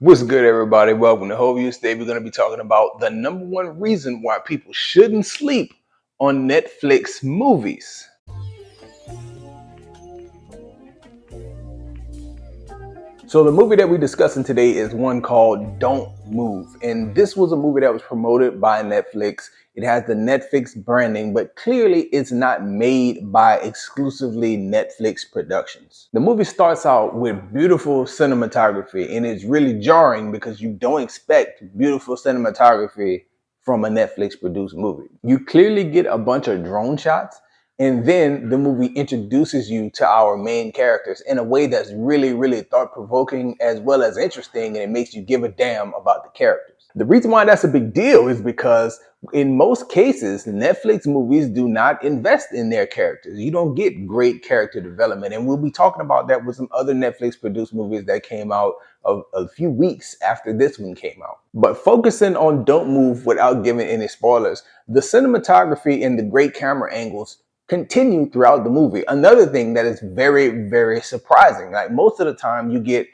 What's good, everybody? Welcome to Hope You. Today we're going to be talking about the number one reason why people shouldn't sleep on Netflix movies. So the movie that we're discussing today is one called Don't Move. And this was a movie that was promoted by Netflix. It has the Netflix branding, but clearly it's not made by exclusively Netflix productions. The movie starts out with beautiful cinematography, and it's really jarring because you don't expect beautiful cinematography from a Netflix produced movie. You clearly get a bunch of drone shots, and then the movie introduces you to our main characters in a way that's really thought-provoking as well as interesting, and it makes you give a damn about the characters. The reason why that's a big deal is because in most cases, Netflix movies do not invest in their characters. You don't get great character development, and we'll be talking about that with some other Netflix produced movies that came out a few weeks after this one came out. But focusing on Don't Move without giving any spoilers, the cinematography and the great camera angles continue throughout the movie. Another thing that is very surprising. Like most of the time you get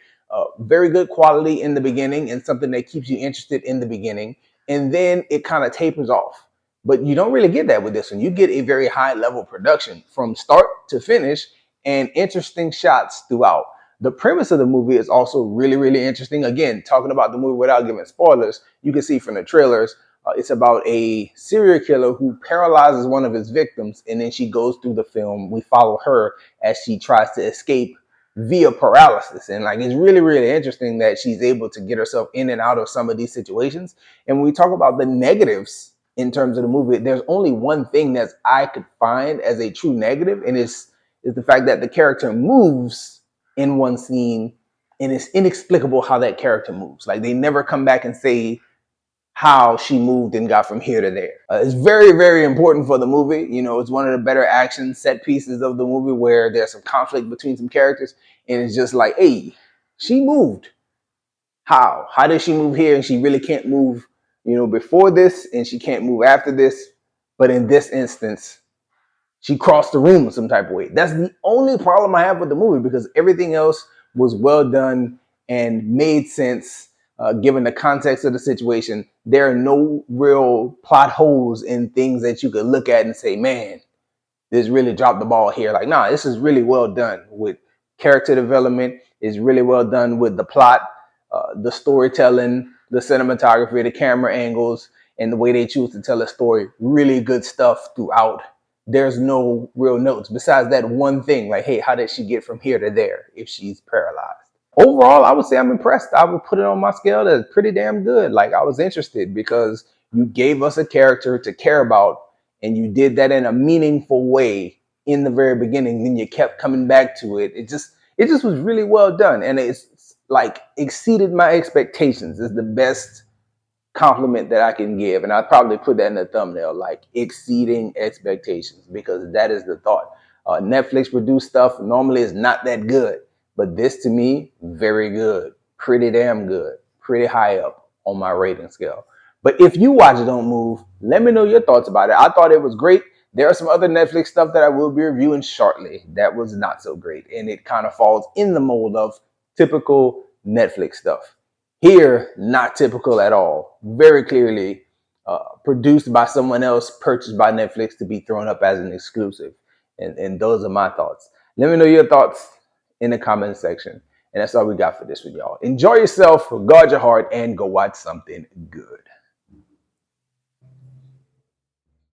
very good quality in the beginning and something that keeps you interested in the beginning, and then it kind of tapers off. But you don't really get that with this one. You get a very high level production from start to finish and interesting shots throughout. The premise of the movie is also really interesting. Again, talking about the movie without giving spoilers, you can see from the trailers, it's about a serial killer who paralyzes one of his victims, and then she goes through the film. We follow her as she tries to escape via paralysis. And like, it's really interesting that she's able to get herself in and out of some of these situations. And when we talk about the negatives in terms of the movie, there's only one thing that I could find as a true negative, and is the fact that the character moves in one scene, and it's inexplicable how that character moves. Like, they never come back and say how she moved and got from here to there. It's very important for the movie. You know, it's one of the better action set pieces of the movie where there's some conflict between some characters, and it's just like, hey, she moved. How did she move here? And she really can't move, you know, before this, and she can't move after this. But in this instance, she crossed the room some type of way. That's the only problem I have with the movie, because everything else was well done and made sense. Given the context of the situation, there are no real plot holes in things that you could look at and say, man, this really dropped the ball here. Like, nah, this is really well done with character development. It's really well done with the plot, the storytelling, the cinematography, the camera angles, and the way they choose to tell a story. Really good stuff throughout. There's no real notes besides that one thing, like, hey, how did she get from here to there if she's paralyzed? Overall, I would say I'm impressed. I would put it on my scale as pretty damn good. Like, I was interested because you gave us a character to care about, and you did that in a meaningful way in the very beginning. Then you kept coming back to it. It just was really well done, and it's like exceeded my expectations. It's the best compliment that I can give, and I'd probably put that in the thumbnail, like exceeding expectations, because that is the thought. Netflix produced stuff normally is not that good. But this, to me, very good, pretty damn good, pretty high up on my rating scale. But if you watch Don't Move, let me know your thoughts about it. I thought it was great. There are some other Netflix stuff that I will be reviewing shortly that was not so great, and it kind of falls in the mold of typical Netflix stuff. Here, not typical at all. Very clearly produced by someone else, purchased by Netflix to be thrown up as an exclusive. And those are my thoughts. Let me know your thoughts in the comment section. And that's all we got for this one, y'all. Enjoy yourself, guard your heart, and go watch something good.